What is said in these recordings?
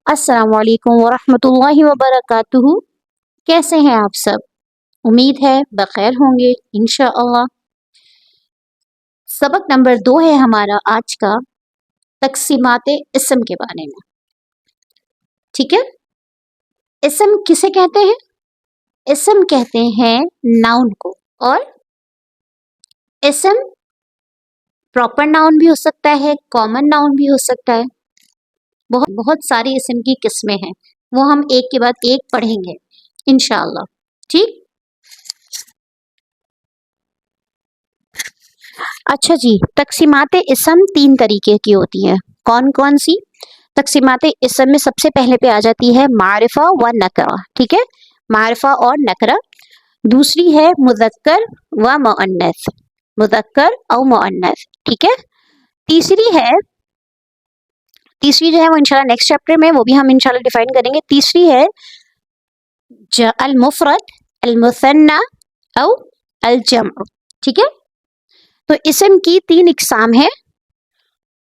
अस्सलाम वालेकुम वरहमतुल्लाहि वबरकातुहू। कैसे हैं आप सब? उम्मीद है बखैर होंगे इंशाअल्लाह। सबक नंबर 2 है हमारा आज का, तकसीमात इसम के बारे में। ठीक है, इसम किसे कहते हैं? इसम कहते हैं नाउन को, और इसम प्रॉपर नाउन भी हो सकता है, कॉमन नाउन भी हो सकता है। बहुत बहुत सारी इसम की किस्में हैं, वो हम एक के बाद एक पढ़ेंगे इंशाअल्लाह। ठीक, अच्छा जी, तकसीमात इसम 3 तरीके की होती हैं। कौन कौन सी? तकसीमात इसम में सबसे पहले पे आ जाती है मारिफा व नकरा। ठीक है, मारिफा और नकरा। दूसरी है मुज़क्कर व मुअन्नस, मुज़क्कर और मुअन्नस। ठीक है, तीसरी जो है वो इंशाल्लाह नेक्स्ट चैप्टर में, वो भी हम इंशाल्लाह डिफाइन करेंगे। तीसरी है अल मुफरद, अल मुसन्ना और अल जम्अ। ठीक है, तो इसम की 3 इकसाम है,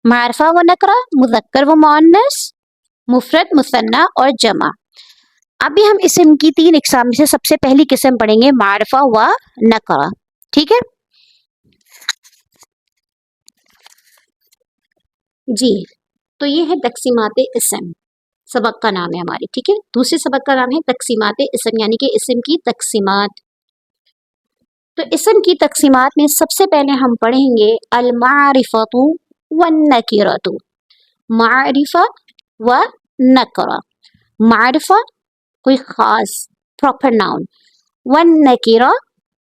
मारिफा व नकरा, मुज़क्कर व मुअन्नस, मुफरद, मुसन्ना और जमा। अभी हम इसम की 3 इकसाम में से सबसे पहली किस्म पढ़ेंगे मारिफा व नकरा। ठीक है जी, तो ये है तकसीमात इसम, सबक का नाम है हमारी। ठीक है, दूसरे सबक का नाम है तकसीमात इसम, यानी कि इसम की तकसीमात। तो इसम की तकसीमात में सबसे पहले हम पढ़ेंगे अल मारिफतु व नकिरतु। मारिफा व नकरा। मारिफा कोई खास प्रॉपर नाउन, व नकिरा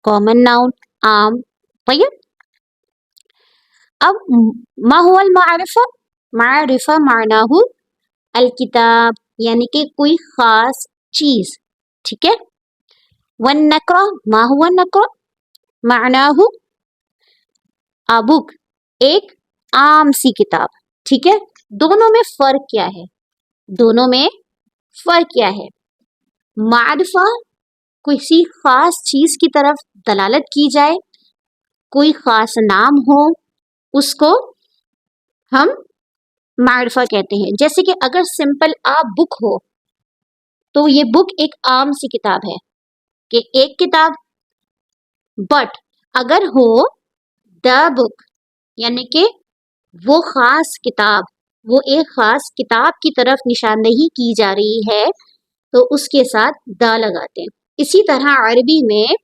कॉमन नाउन, आम। तय्यब, अब मा हुवा अल मारिफा? मारिफा मानाहु अल किताब, यानी कि कोई खास चीज। ठीक है, व नकरा मा हुवा नकरा? मानाहु अ बुक, एक आम सी किताब। ठीक है, दोनों में फर्क क्या है? दोनों में फर्क क्या है? मारिफा किसी खास चीज की तरफ दलालत की जाए, कोई खास नाम हो, उसको हम मारिफा कहते हैं। जैसे कि अगर सिंपल आ बुक हो, तो ये बुक एक आम सी किताब है कि एक किताब। बट अगर हो द बुक, यानी कि वो खास किताब, वो एक खास किताब की तरफ निशानदेही की जा रही है, तो उसके साथ द लगाते हैं। इसी तरह अरबी में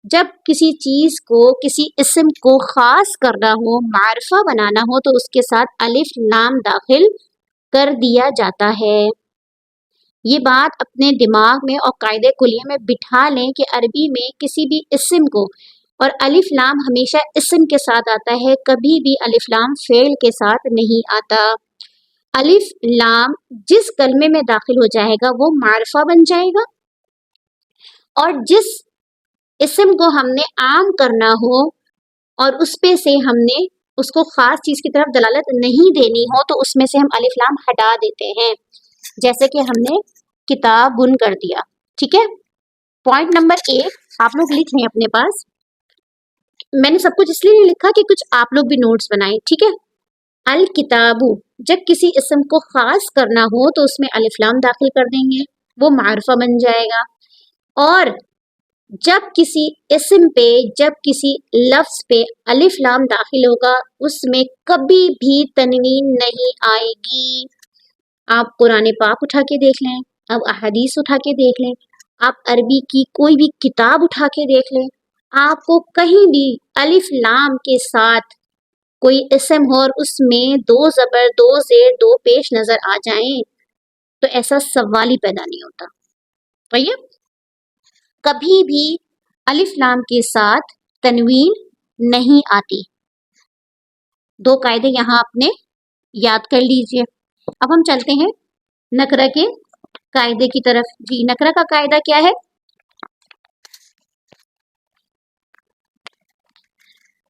जब किसी चीज को, किसी इस्म को खास करना हो, मारिफा बनाना हो, तो उसके साथ अलिफ लाम दाखिल कर दिया जाता है। ये बात अपने दिमाग में और कायदे कुलिया में बिठा लें कि अरबी में किसी भी इस्म को, और अलिफ लाम हमेशा इस्म के साथ आता है, कभी भी अलिफ लाम फेल के साथ नहीं आता। अलिफ लाम जिस कलमे में दाखिल हो जाएगा वो मारिफा बन जाएगा, और जिस इस्म को हमने आम करना हो और उस पे से हमने उसको खास चीज की तरफ दलालत नहीं देनी हो, तो उसमें से हम अलिफ लाम हटा देते हैं। जैसे कि हमने किताब बुन कर दिया। ठीक है, पॉइंट नंबर 1 आप लोग लिख लें अपने पास। मैंने सब कुछ इसलिए नहीं लिखा कि कुछ आप लोग भी नोट्स बनाएं। ठीक है, अल किताबु, जब किसी इस्म को खास करना हो तो उसमें अलिफ लाम दाखिल कर देंगे, वो मारिफा बन जाएगा। और जब किसी इस्म पे, जब किसी लफ्ज पे अलिफ लाम दाखिल होगा, उसमें कभी भी तनवीन नहीं आएगी। आप कुरान पाक उठा के देख लें, अब अहदीस उठा के देख लें, आप अरबी की कोई भी किताब उठा के देख लें, आपको कहीं भी अलिफ लाम के साथ कोई इस्म हो और उसमें 2 ज़बर, 2 ज़ेर, 2 पेश नजर आ जाएं, तो ऐसा सवाल ही पैदा नहीं होता। तय्यब, कभी भी अलिफ लाम के साथ तनवीन नहीं आती। 2 कायदे यहाँ आपने याद कर लीजिए। अब हम चलते हैं नकरा के कायदे की तरफ। जी, नकरा का कायदा क्या है?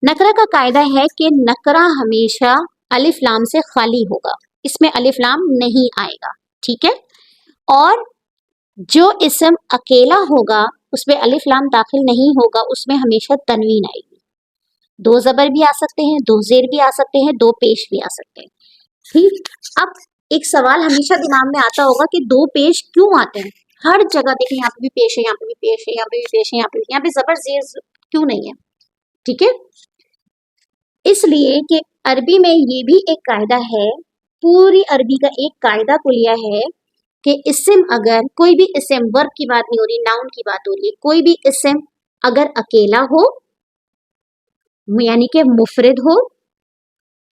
नकरा का कायदा है कि नकरा हमेशा अलिफ लाम से खाली होगा, इसमें अलिफ लाम नहीं आएगा। ठीक है, और जो इस्म अकेला होगा उसमें अलिफ लाम दाखिल नहीं होगा, उसमें हमेशा तनवीन आएगी। 2 ज़बर भी आ सकते हैं, 2 ज़ेर भी आ सकते हैं, 2 पेश भी आ सकते हैं। ठीक, अब ایک سوال ہمیشہ دماغ میں آتا ہوگا کہ دو پیش کیوں آتے ہیں؟ ہر جگہ دیکھیں، یہاں پہ بھی پیش ہے، یہاں پہ بھی پیش ہے، یہاں پہ بھی پیش ہے، یہاں پہ زبر زیر کیوں نہیں ہے؟ ٹھیک ہے، اس لیے کہ عربی میں یہ بھی ایک قاعدہ ہے، پوری عربی کا ایک قاعدہ کلیہ ہے کہ اسم، اگر کوئی بھی اسم، ورب کی بات نہیں ہو رہی، ناؤن کی بات ہو رہی ہے، کوئی بھی اسم اگر اکیلا ہو یعنی کہ مفرد ہو،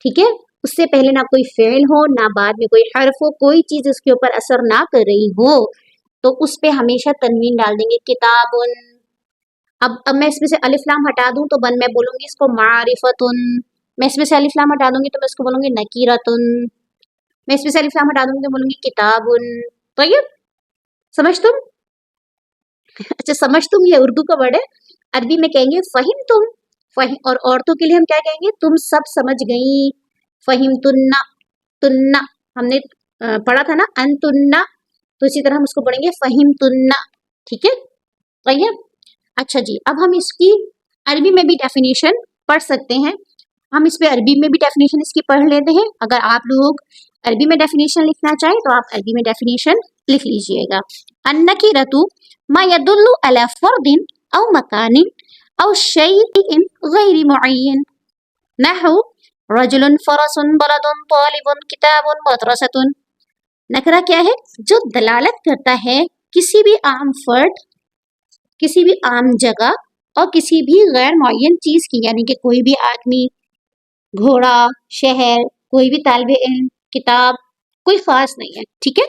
ٹھیک ہے، اس سے پہلے نہ کوئی فعل ہو، نہ بعد میں کوئی حرف ہو، کوئی چیز اس کے اوپر اثر نہ کر رہی ہو، تو اس پہ ہمیشہ تنوین ڈال دیں گے، کتابن۔ اب میں اس میں سے الف لام ہٹا دوں تو میں بولوں گی اس کو معرفتن، میں اس میں سے الف لام ہٹا دوں گی تو میں اس کو بولوں گی نکیرتن، میں اس میں سے الف لام ہٹا دوں گی تو بولوں گی کتابن۔ طیب، سمجھ تم؟ اچھا، سمجھ تم یہ اردو کا ورڈ ہے، عربی میں کہیں گے فہم تم، اور عورتوں کے لیے ہم کیا کہیں گے؟ تم سب سمجھ گئی، فہم تننا، تننا ہم نے پڑھا تھا نا، انتننا، تو اسی طرح ہم اس کو پڑھیں گے فہم تننا، ٹھیک ہے؟ طیب، اچھا جی، اب ہم اس کی عربی میں بھی ڈیفینیشن پڑھ سکتے ہیں، ہم اس پہ عربی میں بھی ڈیفینیشن اس کی پڑھ لیتے ہیں۔ اگر آپ لوگ عربی میں ڈیفینیشن لکھنا چاہیں تو آپ عربی میں ڈیفینیشن لکھ لیجئے گا۔ النکرۃ ما يدل على فرد او مکان او شیء غیر معین، نحو رجل، فرس، بلد، طالب، کتاب، مدرسۃ۔ نکرہ کیا ہے؟ جو دلالت کرتا ہے کسی بھی عام فرد، کسی بھی عام جگہ اور کسی بھی غیر معین چیز کی، یعنی کہ کوئی بھی آدمی، گھوڑا، شہر، کوئی بھی طالب علم، کتاب، کوئی خاص نہیں ہے، ٹھیک ہے؟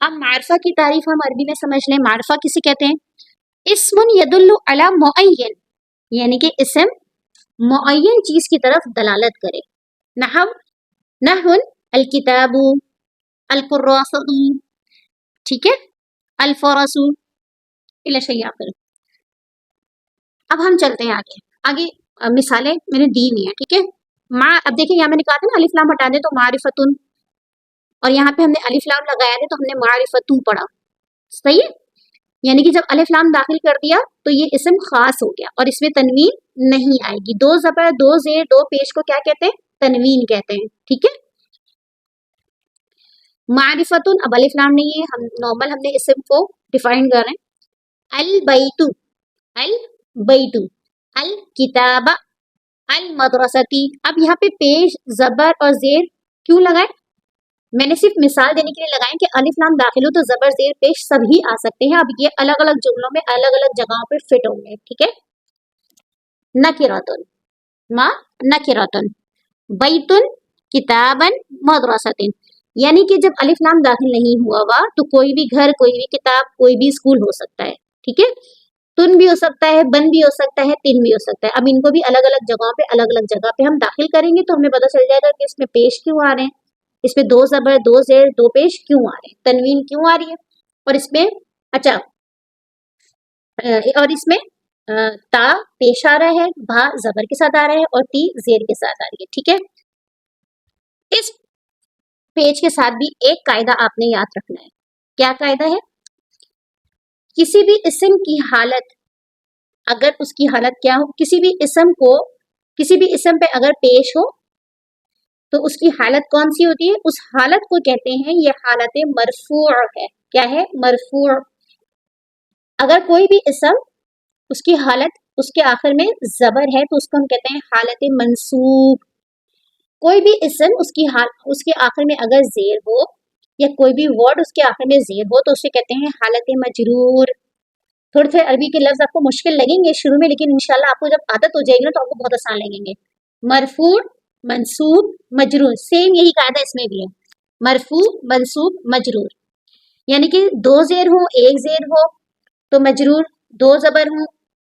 اب معرفہ کی تعریف ہم عربی میں سمجھ لیں۔ معرفہ کسے کہتے ہیں؟ اسم یدل علی معین، یعنی کہ اسم معین چیز کی طرف دلالت کرے۔ نحو الکتاب، الکراسۃ، ٹھیک ہے، الفرس، الی شیء آخر۔ اب ہم چلتے ہیں آگے مثالیں میں نے دی ہوئی ہیں، ٹھیک ہے؟ اب دیکھیں، یہاں میں نے کہا تھا نا الف لام ہٹا دیں تو معرفتن، اور یہاں پہ ہم نے الف لام لگایا تھا تو ہم نے معرفتن پڑھا، صحیح ہے؟ یعنی کہ جب الف لام داخل کر دیا تو یہ اسم خاص ہو گیا اور اس میں تنوین نہیں آئے گی۔ دو زبر، دو زیر، دو پیش کو کیا کہتے ہیں؟ تنوین کہتے ہیں، ٹھیک ہے؟ معرفتن، اب الف لام نہیں ہے، ہم نے اسم کو ڈیفائن کر رہے ہیں۔ البیت، البیت، الکتاب، المدرستی۔ اب یہاں پہ پیش، زبر اور زیر کیوں لگائے؟ میں نے صرف مثال دینے کے لیے لگائیں کہ الف لام داخل ہو تو زبر، زیر، پیش سبھی آ سکتے ہیں۔ اب یہ الگ الگ جملوں میں الگ الگ جگہوں پہ فٹ ہوں گے، ٹھیک ہے؟ نکرتن، ما نکرتن، بیتن، کتابن، مدرستن، یعنی کہ جب الف لام داخل نہیں ہوا ہوا تو کوئی بھی گھر، کوئی بھی کتاب، کوئی بھی اسکول ہو سکتا ہے، ٹھیک ہے؟ تن بھی ہو سکتا ہے، بن بھی ہو سکتا ہے، تن بھی ہو سکتا ہے۔ اب ان کو بھی الگ الگ جگہوں پہ، الگ الگ جگہ پہ ہم داخل کریں گے تو ہمیں پتہ چل جائے گا کہ اس میں پیش کیوں آ رہے ہیں، اس میں دو زبر، دو زیر، دو پیش کیوں آ رہے ہیں، تنوین کیوں آ رہی ہے، اور اس میں اچھا، اور اس میں تا پیش آ رہا ہے، بھا زبر کے ساتھ آ رہا ہے، اور تی زیر کے ساتھ آ رہی ہے، ٹھیک ہے؟ اس پیج کے ساتھ بھی ایک قاعدہ آپ نے یاد رکھنا ہے۔ کیا قاعدہ ہے؟ کسی بھی اسم کی حالت، اگر اس کی حالت کیا ہو، کسی بھی اسم پہ اگر پیش ہو تو اس کی حالت کون سی ہوتی ہے؟ اس حالت کو کہتے ہیں، یہ حالت مرفوع ہے۔ کیا ہے؟ مرفوع۔ اگر کوئی بھی اسم، اس کی حالت، اس کے آخر میں زبر ہے تو اس کو ہم کہتے ہیں حالت منصوب۔ کوئی بھی اسم اس کے آخر میں اگر زیر ہو، یا کوئی بھی ورڈ اس کے آخر میں زیر ہو تو اسے کہتے ہیں حالت مجرور۔ تھوڑے تھوڑے عربی کے لفظ آپ کو مشکل لگیں گے شروع میں، لیکن انشاءاللہ آپ کو جب عادت ہو جائے گی نا تو آپ کو بہت آسان لگیں گے۔ مرفوع، منصوب، مجرور، سیم یہی قاعدہ اس میں بھی ہے، مرفوع، منصوب، مجرور، یعنی کہ دو زیر ہو، ایک زیر ہو تو مجرور، دو زبر ہو،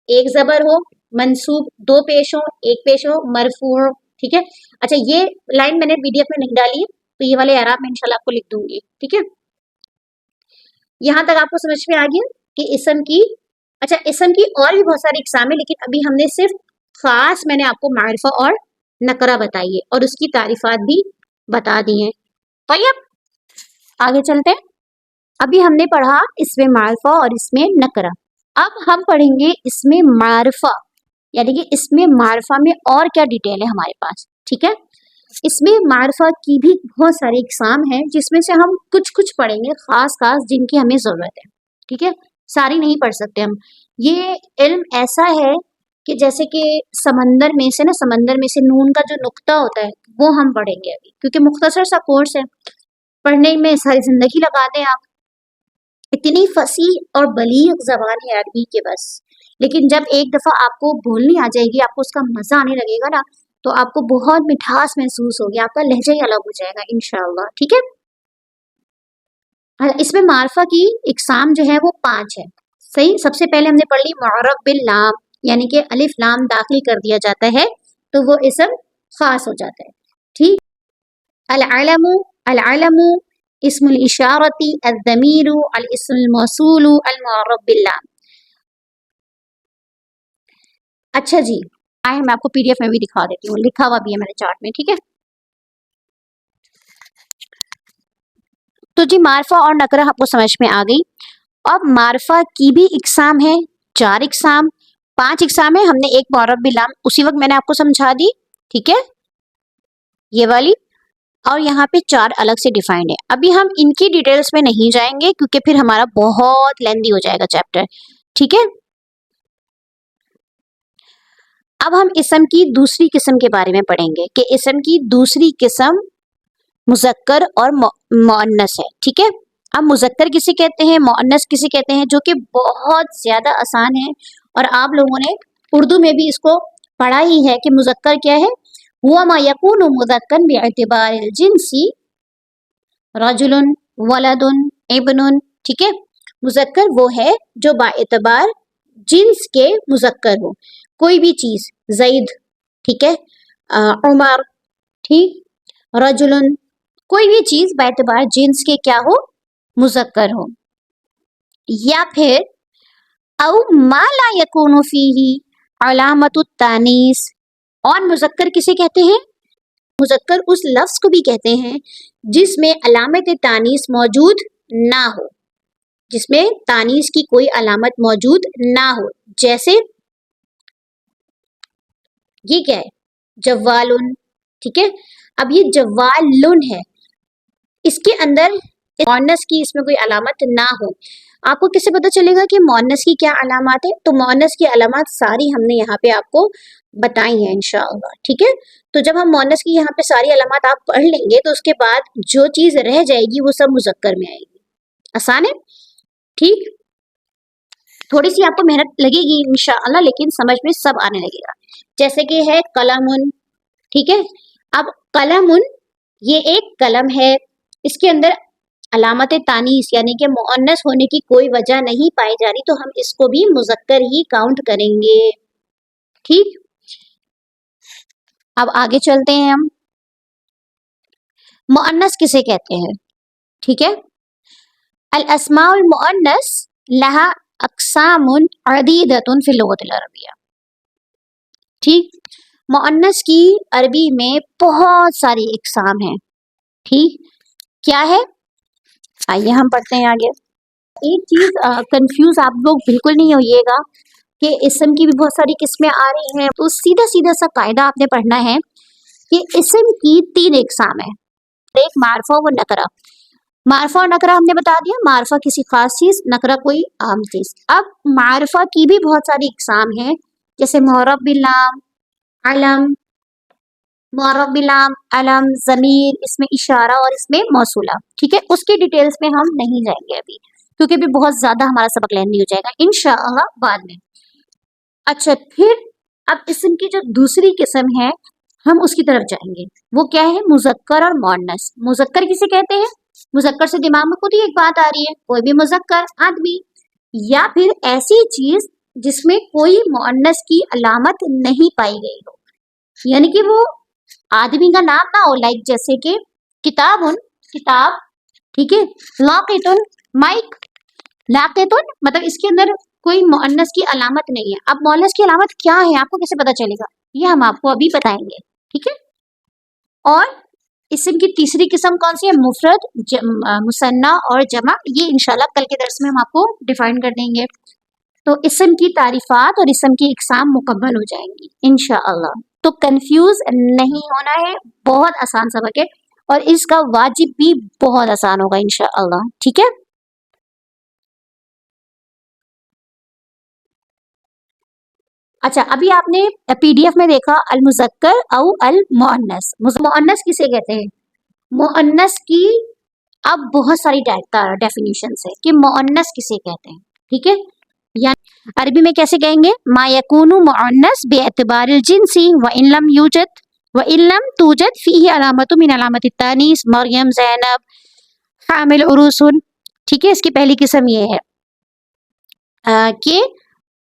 ایک زبر ہو، منصوب، دو پیش ہو، ایک پیش ہو، مرفوع، ٹھیک ہے؟ اچھا، یہ لائن میں نے پی ڈی ایف میں نہیں ڈالی ہے تو یہ والے اعراب میں انشاءاللہ آپ کو لکھ دوں گی، ٹھیک ہے؟ یہاں تک آپ کو سمجھ میں آ گیا کہ اسم کی، اچھا، اسم کی اور بھی بہت ساری اقسام ہیں، لیکن ابھی ہم نے صرف خاص میں نے آپ کو معرفہ اور نکرہ بتائی ہے اور اس کی تعریفات بھی بتا دی ہیں۔ طیب، آگے چلتے ہیں۔ ابھی ہم نے پڑھا اس میں معرفہ اور اس میں نکرہ، اب ہم پڑھیں گے اس میں معرفہ، یعنی کہ اس میں معرفہ میں اور کیا ڈیٹیل ہے ہمارے پاس، ٹھیک ہے؟ اس میں معرفہ کی بھی بہت ساری اقسام ہیں جس میں سے ہم کچھ کچھ پڑھیں گے خاص خاص جن کی ہمیں ضرورت ہے. ٹھیک ہے، ساری نہیں پڑھ سکتے ہم. یہ علم ایسا ہے کہ جیسے کہ سمندر میں سے نون کا جو نقطہ ہوتا ہے وہ ہم پڑھیں گے ابھی، کیونکہ مختصر سا کورس ہے، پڑھنے میں ساری زندگی لگا دیں آپ. اتنی فصیح اور بلیغ زبان ہے عربی کے بس، لیکن جب ایک دفعہ آپ کو بولنی آ جائے گی، آپ کو اس کا مزہ آنے لگے گا نا، تو آپ کو بہت مٹھاس محسوس ہوگی، آپ کا لہجہ ہی الگ ہو جائے گا انشاءاللہ. ٹھیک ہے، اس میں معرفہ کی اقسام جو ہے وہ 5 ہے. صحیح، سب سے پہلے ہم نے پڑھ لی معرب باللام، یعنی کہ الف لام داخل کر دیا جاتا ہے تو وہ اسم خاص ہو جاتا ہے. ٹھیک. العلم، العلم اسم الاشارتی، الضمیر، الاسم الموصول، المعرب باللام. اچھا جی، آئے میں آپ کو پی ڈی ایف میں بھی دکھا دیتی ہوں، لکھا ہوا بھی ہے میرے چارٹ میں. ٹھیک ہے، تو جی معرفہ اور نکرہ آپ کو سمجھ میں آ گئی. اب معرفہ کی بھی اقسام ہے، 4 اقسام، 5 اقسام ہے. ہم نے ایک معرب باللام اسی وقت میں نے آپ کو سمجھا دی. ٹھیک ہے، یہ والی، اور یہاں پہ 4 الگ سے ڈیفائنڈ ہے. ابھی ہم ان کی ڈیٹیلز میں نہیں جائیں گے کیونکہ پھر ہمارا بہت لیندی ہو جائے گا چیپٹر. ٹھیک ہے، اب ہم اسم کی دوسری قسم کے بارے میں پڑھیں گے کہ اسم کی دوسری قسم مذکر اور مؤنث ہے. ٹھیک ہے، اب مذکر کسے کہتے ہیں، مؤنث کسے کہتے ہیں، جو کہ بہت زیادہ آسان ہے، اور آپ لوگوں نے اردو میں بھی اس کو پڑھا ہی ہے کہ مذکر کیا ہے. ہوا ما یکون مذکر باعتبار الجنسی رجل، ولد، ابن. ٹھیک ہے، مذکر وہ ہے جو باعتبار جنس کے مذکر ہو. کوئی بھی چیز، زید، ٹھیک ہے، عمر، ٹھیک، رجل، کوئی بھی چیز باعتبار جنس کے کیا ہو، مذکر ہو. یا پھر او ما لا یکون فیہ علامت التانیث. اور مذکر کسے کہتے ہیں، مذکر اس لفظ کو بھی کہتے ہیں جس میں علامت تانیث موجود نہ ہو، جس میں تانیث کی کوئی علامت موجود نہ ہو. جیسے یہ کیا ہے، جوالن. ٹھیک ہے، اب یہ جوالن ہے، اس کے اندر مؤنث کی اس میں کوئی علامت نہ ہو. آپ کو کس سے پتہ چلے گا کہ مؤنث کی کیا علامات ہے؟ تو مؤنث کی علامات ساری ہم نے یہاں پہ آپ کو بتائی ہیں انشاءاللہ. ٹھیک ہے، تو جب ہم مؤنث کی یہاں پہ ساری علامات آپ پڑھ لیں گے تو اس کے بعد جو چیز رہ جائے گی وہ سب مذکر میں آئے گی. آسان ہے. ٹھیک، تھوڑی سی آپ کو محنت لگے گی انشاءاللہ، لیکن سمجھ میں سب آنے لگے گا. جیسے کہ ہے قلمن. ٹھیک ہے، اب قلمن یہ ایک قلم ہے، اس کے اندر علامت تانیث یعنی کہ مؤنث ہونے کی کوئی وجہ نہیں پائی جا رہی، تو ہم اس کو بھی مذکر ہی کاؤنٹ کریں گے. ٹھیک، اب آگے چلتے ہیں ہم. مؤنث کسے کہتے ہیں؟ ٹھیک ہے، الاسماء المؤنث لها اقسام عدیدۃ فی اللغۃ العربیہ. ٹھیک، مؤنث کی عربی میں بہت ساری اقسام ہیں. ٹھیک، کیا ہے، آئیے ہم پڑھتے ہیں آگے. ایک چیز کنفیوز آپ لوگ بالکل نہیں ہوئیے گا کہ اسم کی بھی بہت ساری قسمیں آ رہی ہیں، تو سیدھا سیدھا سا قاعدہ آپ نے پڑھنا ہے کہ اسم کی 3 اقسام ہیں، ایک معرفہ و نکرہ. معرفہ اور نکرہ ہم نے بتا دیا، معرفہ کسی خاص چیز، نکرہ کوئی عام چیز. اب معرفہ کی بھی بہت ساری اقسام ہیں، جیسے معرب باللام، علم، معرب باللام، علم، ضمیر، اس میں اشارہ اور اس میں موصولہ. ٹھیک ہے، اس کی ڈیٹیلز میں ہم نہیں جائیں گے ابھی کیونکہ بھی بہت زیادہ ہمارا سبق لیندی ہو جائے گا انشاءاللہ بعد میں. اچھا، پھر اب اسم کی جو دوسری قسم ہے ہم اس کی طرف جائیں گے، وہ کیا ہے، مذکر اور مؤنث. مذکر کسے کہتے ہیں؟ مذکر سے دماغ میں خود ہی ایک بات آ رہی ہے، کوئی بھی مذکر آدمی، یا پھر ایسی چیز جس میں کوئی مؤنث کی علامت نہیں پائی گئی ہو، یعنی کہ وہ آدمی کا نام نہ ہو، لائک جیسے کہ کتابن، کتاب. ٹھیک ہے، لاقتن، مائک. لاقتن مطلب اس کے اندر کوئی مؤنث کی علامت نہیں ہے. اب مؤنث کی علامت کیا ہے آپ کو کیسے پتا چلے گا، یہ ہم آپ کو ابھی بتائیں گے. ٹھیک ہے، اور اسم کی تیسری قسم کون سی ہے، مفرد، مثنیٰ اور جمع. یہ انشاءاللہ کل کے درس میں ہم آپ کو ڈیفائن کر دیں گے. تو اسم کی تعریفات اور اسم کی اقسام مکمل ہو جائیں گی انشاءاللہ. تو کنفیوز نہیں ہونا ہے، بہت آسان سبق ہے اور اس کا واجب بھی بہت آسان ہوگا انشاءاللہ، ٹھیک ہے۔ اچھا، ابھی آپ نے پی ڈی ایف میں دیکھا المذکر او المؤنث، مؤنث کسے کہتے ہیں؟ مؤنث کی اب بہت ساری ڈیفینیشنز ہے کہ مؤنث کسے کہتے ہیں، ٹھیک ہے۔ یعنی عربی میں کیسے کہیں گے؟ ما یکون مؤنث باعتبار الجنسی وان لم یوجد وان لم توجد فیہ علامت من علامت التانیث، مریم، زینب، حامل، عروس، ٹھیک ہے۔ اس کی پہلی قسم یہ ہے کہ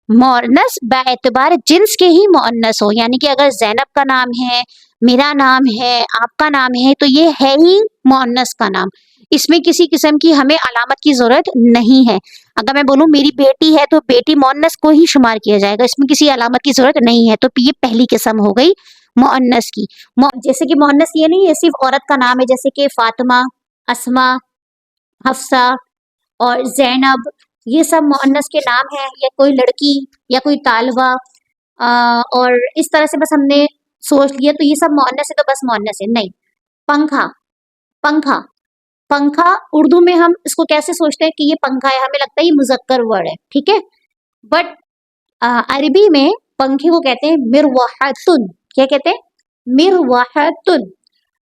مؤنث باعتبار جنس کے ہی مؤنث ہو، یعنی کہ اگر زینب کا نام ہے، میرا نام ہے، آپ کا نام ہے، تو یہ ہے ہی مؤنث کا نام، اس میں کسی قسم کی ہمیں علامت کی ضرورت نہیں ہے۔ اگر میں بولوں میری بیٹی ہے تو بیٹی مؤنث کو ہی شمار کیا جائے گا، اس میں کسی علامت کی ضرورت نہیں ہے، تو یہ پہلی قسم ہو گئی مؤنث کی۔ جیسے کہ مؤنث یہ نہیں ہے صرف عورت کا نام ہے، جیسے کہ فاطمہ، اسما، حفصہ اور زینب، یہ سب مؤنث کے نام ہیں، یا کوئی لڑکی یا کوئی طالبہ، اور اس طرح سے بس ہم نے سوچ لیا تو یہ سب مؤنث ہے تو بس مؤنث ہے، نہیں۔ پنکھا، پنکھا، پنکھا اردو میں ہم اس کو کیسے سوچتے ہیں کہ یہ پنکھا ہے، ہمیں لگتا ہے یہ مذکر ورڈ ہے، ٹھیک ہے، بٹ عربی میں پنکھے کو کہتے ہیں مروحتن، کیا کہتے ہیں؟ مروحتن۔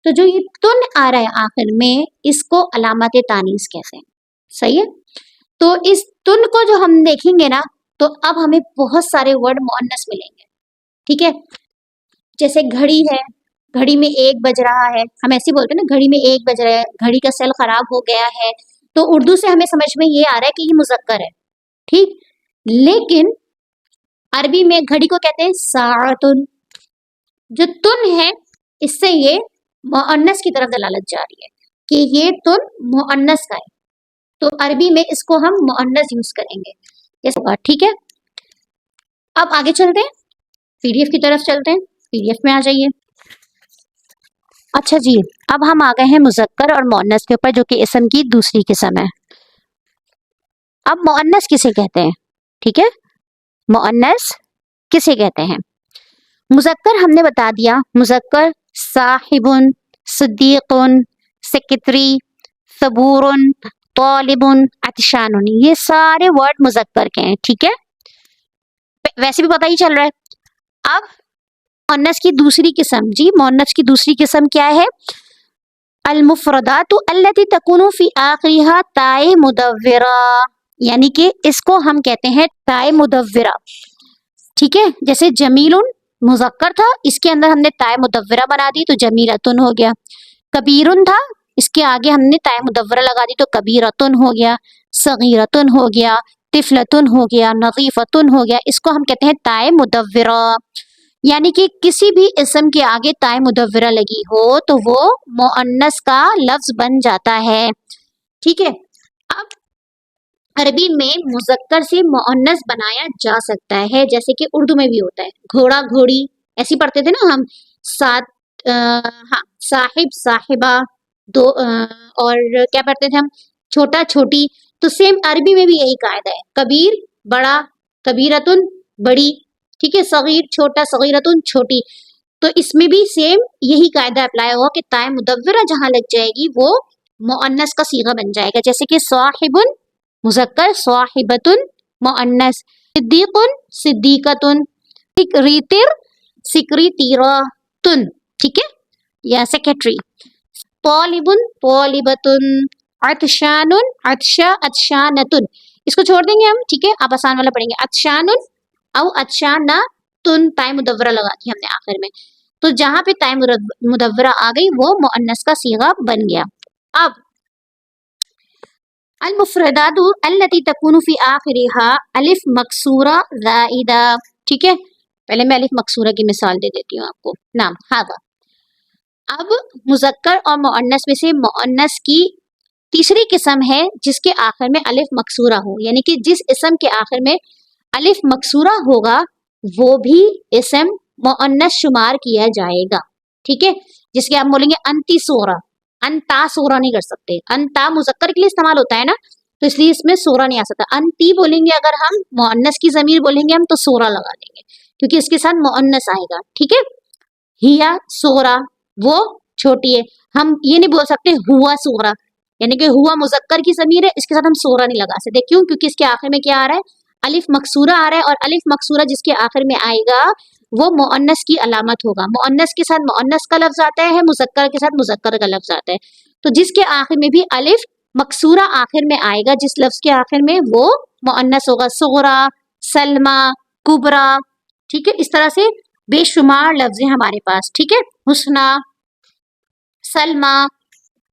تو جو یہ تن آ رہا ہے آخر میں، اس کو علامت تانیث کہتے ہیں، صحیح ہے۔ تو اس تن کو جو ہم دیکھیں گے نا تو اب ہمیں بہت سارے ورڈ مؤنث ملیں گے، ٹھیک ہے۔ جیسے گھڑی ہے، گھڑی میں 1 بج رہا ہے، ہم ایسے بولتے ہیں نا گھڑی میں 1 بج رہا ہے، گھڑی کا سیل خراب ہو گیا ہے، تو اردو سے ہمیں سمجھ میں یہ آ رہا ہے کہ یہ مذکر ہے، ٹھیک۔ لیکن عربی میں گھڑی کو کہتے ہیں ساعتن، جو تن ہے اس سے یہ مؤنث کی طرف دلالت جاری ہے کہ یہ تن مؤنث کا ہے، تو عربی میں اس کو ہم مؤنث یوز کریں گے، ٹھیک ہے۔ اب آگے چلتے ہیں، پی ڈی ایف کی طرف چلتے ہیں، پی ڈی ایف میں آ جائیے۔ اچھا جی، اب ہم آ گئے ہیں مذکر اور مؤنث کے اوپر، جو کہ اسم کی دوسری قسم ہے۔ اب مؤنث کسے کہتے ہیں، ٹھیک ہے، مؤنث کسے کہتے ہیں؟ مذکر ہم نے بتا دیا، مذکر صاحب، صدیق، سکرتری، صبور، طالب، عطشان، یہ سارے ورڈ مذکر کے ہیں، ٹھیک ہے، ویسے بھی پتہ ہی چل رہا ہے۔ اب مؤنث کی دوسری قسم، جی مؤنث کی دوسری قسم کیا ہے؟ المفردات التي تكون في آخرها تاء مدورہ، یعنی کہ اس کو ہم کہتے ہیں تاء مدورہ، ٹھیک ہے۔ جیسے جمیل مذکر تھا، اس کے اندر ہم نے تاء مدورہ بنا دی تو جمیلتن ہو گیا۔ کبیرن تھا، اس کے آگے ہم نے تاء مدورہ لگا دی تو کبیرتن ہو گیا، صغیرتن ہو گیا، طفلتن ہو گیا، نظیفتن ہو گیا، اس کو ہم کہتے ہیں تاء مدورہ۔ یعنی کہ کسی بھی اسم کے آگے تاء مدورہ لگی ہو تو وہ مؤنث کا لفظ بن جاتا ہے، ٹھیک ہے۔ اب عربی میں مذکر سے مؤنث بنایا جا سکتا ہے، جیسے کہ اردو میں بھی ہوتا ہے، گھوڑا گھوڑی ایسے پڑھتے تھے نا ہم، ہاں صاحب صاحبہ، دو اور کیا پڑھتے تھے ہم، چھوٹا چھوٹی، تو سیم عربی میں بھی یہی قاعدہ ہے، کبیر بڑا، کبیرتن بڑی، ٹھیک ہے، صغیر چھوٹا، صغیرتن چھوٹی، تو اس میں بھی سیم یہی قاعدہ اپلائی ہوا کہ تاء مدورہ جہاں لگ جائے گی وہ مؤنث کا صیغہ بن جائے گا، جیسے کہ صاحب مذکر، صاحبتن مؤنث، صدیق صدیقتن، سکریتر سکریتیراتن، ٹھیک ہے، یا سیکریٹری، طالب طالبتن، عطشان عطشا عطشانتن، اس کو چھوڑ دیں گے ہم، ٹھیک ہے، آپ آسان والا پڑھیں گے، عطشان او عطشانتن، تاء مدورہ لگا دی ہم نے آخر میں، تو جہاں پہ تاء مدورہ آ گئی وہ مؤنث کا صیغہ بن گیا۔ اب المفردات التي تكون في آخرها الف مکسورہ زائدہ، ٹھیک ہے، پہلے میں الف مکسورہ کی مثال دے دیتی ہوں آپ کو، نام ہاذا۔ اب مذکر اور مؤنث میں سے مؤنث کی تیسری قسم ہے جس کے آخر میں الف مکسورہ ہو، یعنی کہ جس اسم کے آخر میں الف مکسورہ ہوگا وہ بھی اسم مؤنث شمار کیا جائے گا، ٹھیک ہے، جس کے آپ بولیں گے انتی سورہ، انتا سورہ نہیں کر سکتے، انتا مذکر کے لیے استعمال ہوتا ہے نا، تو اس لیے اس میں سورہ نہیں آ سکتا، انتی بولیں گے اگر ہم، مؤنث کی ضمیر بولیں گے ہم تو سورہ لگا دیں گے کیونکہ اس کے ساتھ مؤنث آئے گا، ٹھیک ہے۔ हिया सुगरा, वो छोटी है। हम ये नहीं बोल सकते हुआ सुगरा, यानी कि हुआ मुजक्कर की ज़मीर है, इसके साथ हम सोरा नहीं लगा सकते। क्यों? क्योंकि इसके आखिर में क्या आ रहा है? अलिफ मकसूरा आ रहा है, और अलिफ मकसूरा जिसके आखिर में आएगा वो मुअन्नस की अलामत होगा। मुअन्नस के साथ मुअन्नस का लफ्ज आता है, मुजक्कर के साथ मुजक्कर का लफ्ज आता है। तो जिसके आखिर में भी अलिफ मकसूरा आखिर में आएगा, जिस लफ्ज के आखिर में, वो मुअन्नस होगा। सुगरा, सलमा, कुबरा, ठीक है। इस तरह से बेशुमार लफ्ज हैं हमारे पास, ठीक है। हुस्ना, सलमा।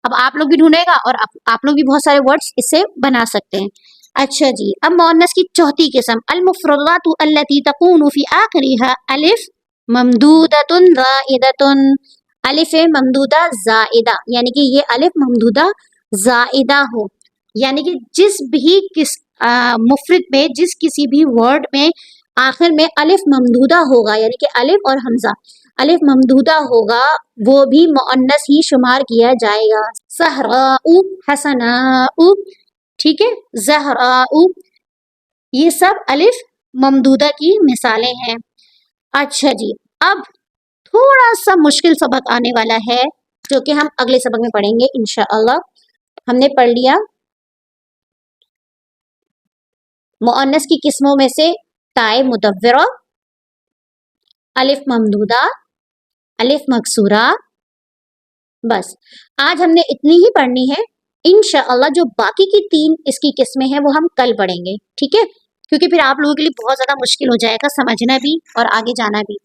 अब आप लोग भी ढूंढेगा, और आप लोग भी बहुत सारे वर्ड्स इससे बना सकते हैं। अच्छा जी, अब मुअन्नस की चौथी किस्म, अल मुफर्रदातु अल्लती तकूनु फी आखिरिहा अलिफ ममदूदतुन ज़ाइदतुन। अलिफ ममदूदा ज़ाइदा, यानी कि ये अलिफ ममदूदा ज़ाइदा हो, यानी कि जिस भी मुफरद में, जिस किसी भी वर्ड में आखिर में अलिफ ममदूदा होगा, यानी कि अलिफ और हमजा अलिफ ममदूदा होगा, वो भी मुअन्नस ही शुमार किया जाएगा। सहराउ, हसनाउ, ठीक है, ज़हराउ, ये सब अलिफ ममदूदा की मिसालें हैं। अच्छा जी, अब थोड़ा सा मुश्किल सबक आने वाला है, जो कि हम अगले सबक में पढ़ेंगे इंशाअल्लाह। हमने पढ़ लिया मुअन्नस की किस्मों में से ताए मुदव्वरा, अलिफ ममदूदा, अलिफ मकसूरा। बस आज हमने इतनी ही पढ़नी है। इंशाअल्लाह जो बाकी की 3 इसकी किस्में हैं वो हम कल पढ़ेंगे, ठीक है। क्योंकि फिर आप लोगों के लिए बहुत ज़्यादा मुश्किल हो जाएगा समझना भी और आगे जाना भी।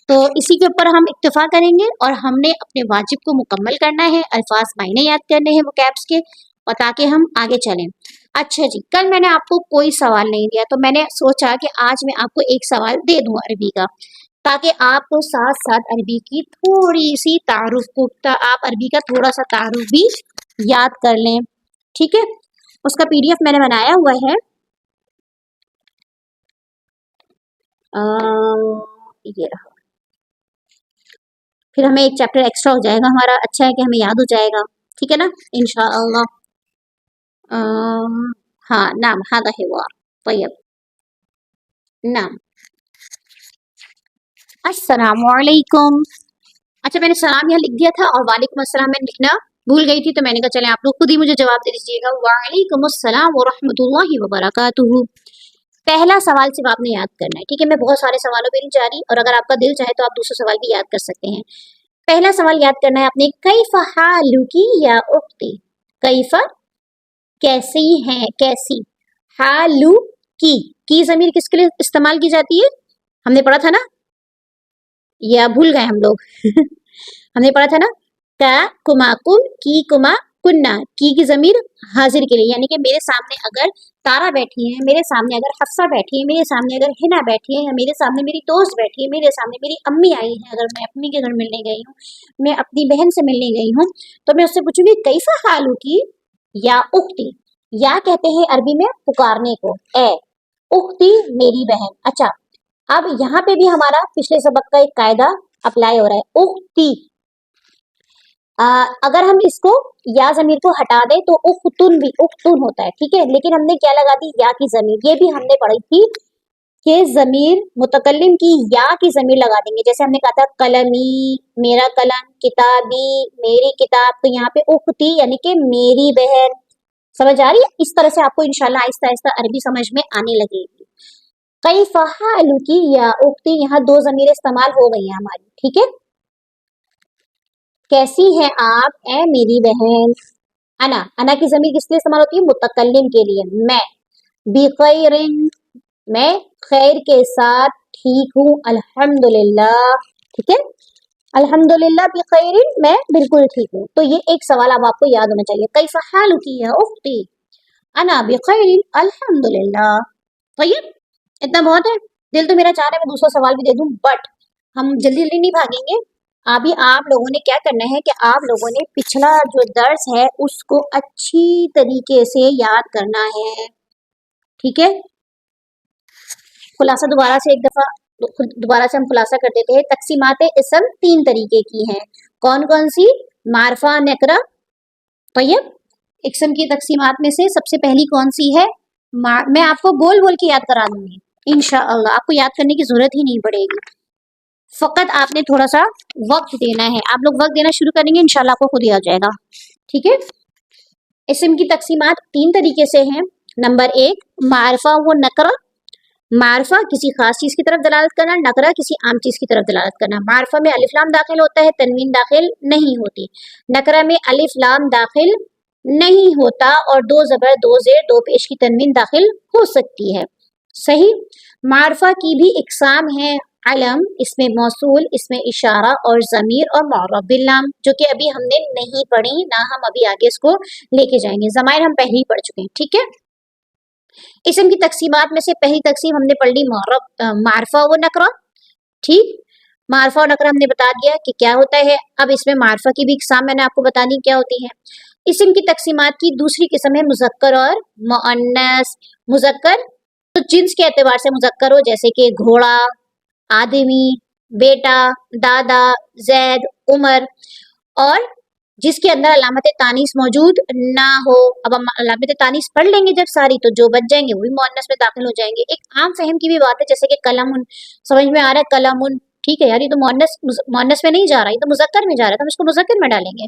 तो इसी के ऊपर हम इत्तेफा करेंगे, और हमने अपने वाजिब को मुकम्मल करना है, अल्फाज मायने याद करने हैं वोकैब्स के, और ताकि हम आगे चलें। अच्छा जी, कल मैंने आपको कोई सवाल नहीं दिया, तो मैंने सोचा कि आज मैं आपको एक सवाल दे दूं अरबी का, ताकि आप साथ साथ अरबी की थोड़ी सी तारुफ को, आप अरबी का थोड़ा सा तारुफ भी याद कर लें, ठीक है। उसका पीडीएफ मैंने बनाया हुआ है। ये रहा। फिर हमें एक चैप्टर एक्स्ट्रा हो जाएगा हमारा, अच्छा है कि हमें याद हो जाएगा, ठीक है ना, इंशाअल्लाह। हाँ, नाम हादा हिवार तय्यब, नाम अस्सलामुअलैकुम। अच्छा, मैंने सलाम यहाँ लिख दिया था, और वालेकुम अस्सलाम मैंने लिखना भूल गई थी, तो मैंने कहा चले आप लोग खुद ही मुझे जवाब दे दीजिएगा। वालेकुम अस्सलाम व रहमतुल्लाहि व बरकातुहू। पहला सवाल सिर्फ आपने याद करना है, ठीक है। मैं बहुत सारे सवालों पे नहीं जा रही, और अगर आपका दिल चाहे तो आप दूसरे सवाल भी याद कर सकते हैं। पहला सवाल याद करना है आपने, कैफ़ा हालुकी या उख्ती। कैफ़ा कैसी है, कैसी। हालू की ज़मीर किसके लिए इस्तेमाल की जाती है? हमने पढ़ा था ना, या भूल गए हम लोग? हमने पढ़ा था ना, का कुमा कुम, की कुमा कुन्ना, की ज़मीर हाजिर के लिए, यानी कि मेरे सामने अगर तारा बैठी है, मेरे सामने अगर हफ्सा बैठी है, मेरे सामने अगर हिना बैठी है, या मेरे सामने मेरी दोस्त बैठी है, मेरे सामने मेरी अम्मी आई है, अगर मैं अम्मी के घर मिलने गई हूँ, मैं अपनी बहन से मिलने गई हूँ, तो मैं उससे पूछूंगी कैफा हालू की या उख्ती। या कहते हैं अरबी में पुकारने को, ए उख्ती मेरी बहन। अच्छा, अब यहाँ पे भी हमारा पिछले सबक का एक कायदा अप्लाई हो रहा है, उख्ती। अगर हम इसको या जमीर को हटा दें तो उख्तुन भी उख्तुन होता है, ठीक है। लेकिन हमने क्या लगा दी, या की जमीर। ये भी हमने पढ़ी थी कि जमीर मुतकल्लिम की या की जमीर लगा देंगे। जैसे हमने कहा था कलमी, मेरा कलम, किताबी, मेरी किताब। तो यहाँ पे उख्ती यानी कि मेरी बहन। समझ आ रही है? इस तरह से आपको इंशाल्लाह आहिस्ता आहिस्ता अरबी समझ में आने लगेगी। कई फहालु की या उख्ती, यहाँ 2 जमीरें इस्तेमाल हो गई हैं हमारी, ठीक है। कैसी है आप, ए मेरी बहन। अना की जमीर किस लिए इस्तेमाल होती है? मुतकल्लिम के लिए। मैं बिखैरिन, मैं खैर के साथ ठीक हूँ, अल्हम्दुलिल्लाह, ठीक है। अल्हम्दुलिल्लाह बिखैरिन, मैं बिल्कुल ठीक हूँ। तो ये एक सवाल अब आपको याद होना चाहिए, कैफ़ा हालुकी या उख्ती। अना बिखैरिन अल्हम्दुलिल्लाह। तय्यब, इतना बहुत है। दिल तो मेरा चाह रहा है मैं दूसरा सवाल भी दे दूं, बट हम जल्दी जल्दी नहीं भागेंगे। अभी आप लोगों ने क्या करना है कि आप लोगों ने पिछला जो दर्स है उसको अच्छी तरीके से याद करना है, ठीक है। खुलासा दोबारा से एक दफा दोबारा से हम खुलासा कर देते हैं। तकसीमात इसम 3 तरीके की हैं। कौन कौन सी? मारफा, नकरा। तय्यब, इस्म की तकसीमात में से सबसे पहली कौन सी है? मैं आपको बोल बोल के याद करा दूंगी इंशाअल्लाह, आपको याद करने की जरूरत ही नहीं पड़ेगी। फकत आपने थोड़ा सा वक्त देना है, आप लोग वक्त देना शुरू करेंगे इंशाल्लाह आपको खुद ही आ जाएगा। ठीक है, इसम की तकसीमात 3 तरीके से हैं। नंबर 1 मारफा व नकरा। मारफा किसी खास चीज की तरफ दलालत करना, नकरा किसी आम चीज की तरफ दलालत करना। मारफा में अलिफ लाम दाखिल होता है, तनवीन दाखिल नहीं होती। नकरा में अलिफ लाम दाखिल नहीं होता और 2 ज़बर 2 ज़ेर 2 पेश की तनवीन दाखिल हो सकती है। सही। मारफा की भी इकसाम है, अलम, इसमें मौसूल, इसमें इशारा और ज़मीर और मौरब बिल्लाम, जो कि अभी हमने नहीं पढ़ी, ना हम अभी आगे इसको लेके जाएंगे। ज़माइर हम पहले ही पढ़ चुके हैं। ठीक है, इसम की तकसीमात में से पहली तकसीम हमने पढ़ ली मारफा व नकरा। ठीक, मारफा और नकरा हमने बता दिया कि क्या होता है। अब इसमें मारफा की भी इकसाम मैंने आपको बता दी क्या होती है। इसम की तकसीमात की दूसरी किस्म है मुज़क्कर और मुअन्नस। मुज़क्कर तो जिन्स के एतबार से मुज़क्कर हो, जैसे कि घोड़ा, आदमी, बेटा, दादा, जैद, उमर, और जिसके अंदर अलामत तानीस मौजूद ना हो। अब हम अलामत तानीस पढ़ लेंगे जब सारी, तो जो बच जाएंगे वो भी मुअन्नस में दाखिल हो जाएंगे। एक आम फहम की भी बात है, जैसे कि कलमुन, समझ में आ रहा है कलमुन, ठीक है यार, ये तो मुअन्नस में नहीं जा रहा, ये तो मुज़क्कर में जा रहा है, तो हम इसको मुज़क्कर में डालेंगे।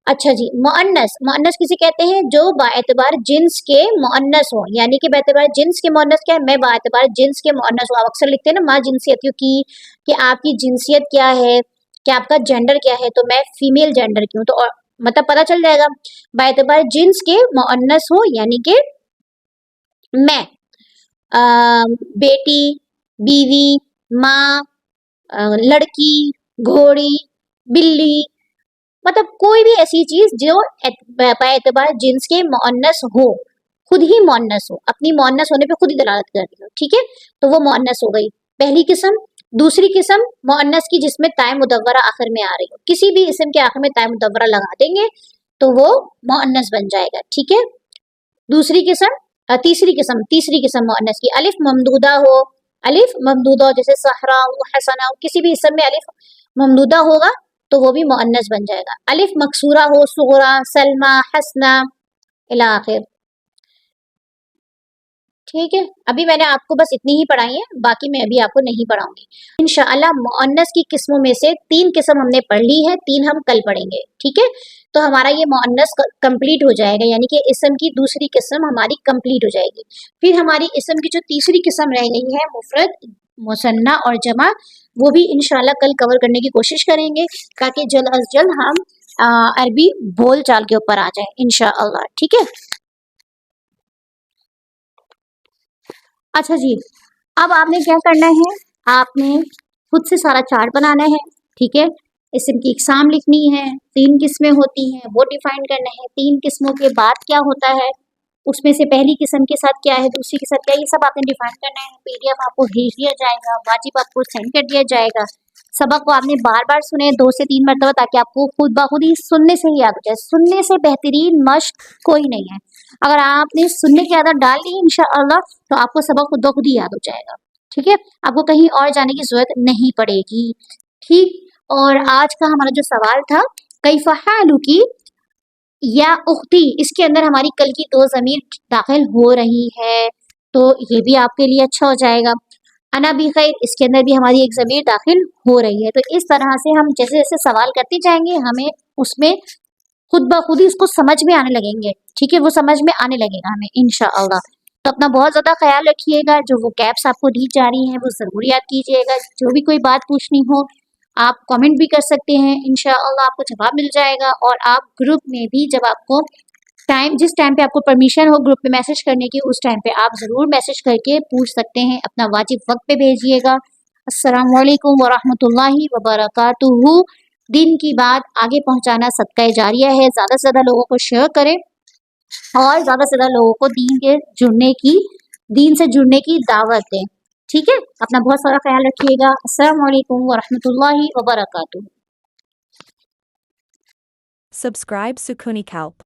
अच्छा जी, मुअन्नस, मुअन्नस किसे कहते हैं? जो बाएतबार जिन्स के मुअन्नस हो, यानी कि बाएतबार जिन्स के मुअन्नस क्या है? मैं बाएतबार जिन्स के मुअन्नस हूँ। आप अक्सर लिखते हैं ना माँ जिनसियतियों की, कि आपकी जिनसियत क्या है, कि आपका जेंडर क्या है, तो मैं फीमेल जेंडर की हूँ, तो और मतलब पता चल जाएगा बाएतबार जिन्स के मुअन्नस हो, यानी कि मैं बेटी, बीवी, माँ, लड़की, घोड़ी, बिल्ली, मतलब कोई भी ऐसी चीज जो बाएतबार जिन्स के मुअन्नस हो, खुद ही मुअन्नस हो, अपनी मुअन्नस होने पे खुद ही दलालत करती हो। ठीक है, तो वो मुअन्नस हो गई पहली किस्म। दूसरी किस्म मुअन्नस की जिसमें ताए मुदव्वरा आखिर में आ रही हो, किसी भी इसम के आखिर में ताए मुदव्वरा लगा देंगे तो वो मुअन्नस बन जाएगा। ठीक है, दूसरी किस्म तीसरी किस्म मुअन्नस की अलिफ ममदूदा हो, अलिफ ममदूदा हो, जैसे सहरा हो, हसना हो, किसी भी इसम में अलिफ ममदूदा होगा तो वो भी मुअन्नस बन जाएगा। अलिफ मकसूरा हो, सुगरा, सलमा, हसना इला आखिर। ठीक है, अभी मैंने आपको बस इतनी ही पढ़ाई है, बाकी मैं अभी आपको नहीं पढ़ाऊंगी। इंशाअल्लाह मुअन्नस की किस्मों में से 3 किस्म हमने पढ़ ली है, 3 हम कल पढ़ेंगे। ठीक है, तो हमारा ये मुअन्नस कंप्लीट हो जाएगा, यानी कि इसम की दूसरी किस्म हमारी कंप्लीट हो जाएगी। फिर हमारी इसम की जो तीसरी किस्म रह गई है मुफरद, मुसन्ना और जमा, वो भी इंशाल्लाह कल कवर करने की कोशिश करेंगे, ताकि जल्द अज जल्द हम अरबी बोल चाल के ऊपर आ जाए इंशाअल्लाह। ठीक है, अच्छा जी, अब आपने क्या करना है, आपने खुद से सारा चार्ट बनाना है। ठीक है, इसम की इकसाम लिखनी है, 3 किस्में होती हैं वो डिफाइन करना है, 3 किस्मों के बाद क्या होता है, उसमें से पहली किस्म के साथ क्या है, दूसरी के साथ क्या है, ये सब आपने डिफाइन करना है। पीडीएफ आपको भेज दिया जाएगा, वाजिब आपको सेंड कर दिया जाएगा। सबक को आपने बार बार सुने 2 से 3 मरतबा, ताकि आपको खुद ब खुद ही सुनने से ही याद हो जाए। सुनने से बेहतरीन मश्क कोई नहीं है। अगर आपने सुनने की आदत डाल ली इंशाअल्लाह, तो आपको सबक खुद ब खुद ही याद हो जाएगा। ठीक है, आपको कहीं और जाने की जरूरत नहीं पड़ेगी। ठीक, और आज का हमारा जो सवाल था कैफ़ा हालुकी या उख्ती, इसके अंदर हमारी कल की 2 ज़मीर दाखिल हो रही है, तो ये भी आपके लिए अच्छा हो जाएगा। अना भी खैर, इसके अंदर भी हमारी एक ज़मीर दाखिल हो रही है। तो इस तरह से हम जैसे जैसे सवाल करते जाएंगे, हमें उसमें खुद ब खुद ही उसको समझ में आने लगेंगे। ठीक है, वो समझ में आने लगेगा हमें इंशाअल्लाह। तो अपना बहुत ज़्यादा ख्याल रखिएगा, जो वो कैप्स आपको दी जा रही हैं वो ज़रूर याद कीजिएगा। जो भी कोई बात पूछनी हो आप कमेंट भी कर सकते हैं, इंशाअल्लाह आपको जवाब मिल जाएगा। और आप ग्रुप में भी जब आपको जिस टाइम पे आपको परमिशन हो ग्रुप में मैसेज करने की, उस टाइम पे आप ज़रूर मैसेज करके पूछ सकते हैं। अपना वाजिब वक्त पे भेजिएगा। अस्सलामु अलैकुम वरहमतुल्लाहि वबरकातुहू। दिन की बात आगे पहुंचाना सदका जारिया है। ज़्यादा से ज़्यादा लोगों को शेयर करें और ज़्यादा से ज़्यादा लोगों को दीन से जुड़ने की दावत दें। ठीक है, अपना बहुत सारा ख्याल रखिएगा। अस्सलामु अलैकुम वरहमतुल्लाहि वबरकातुहू। Subscribe Sukuni Kalp.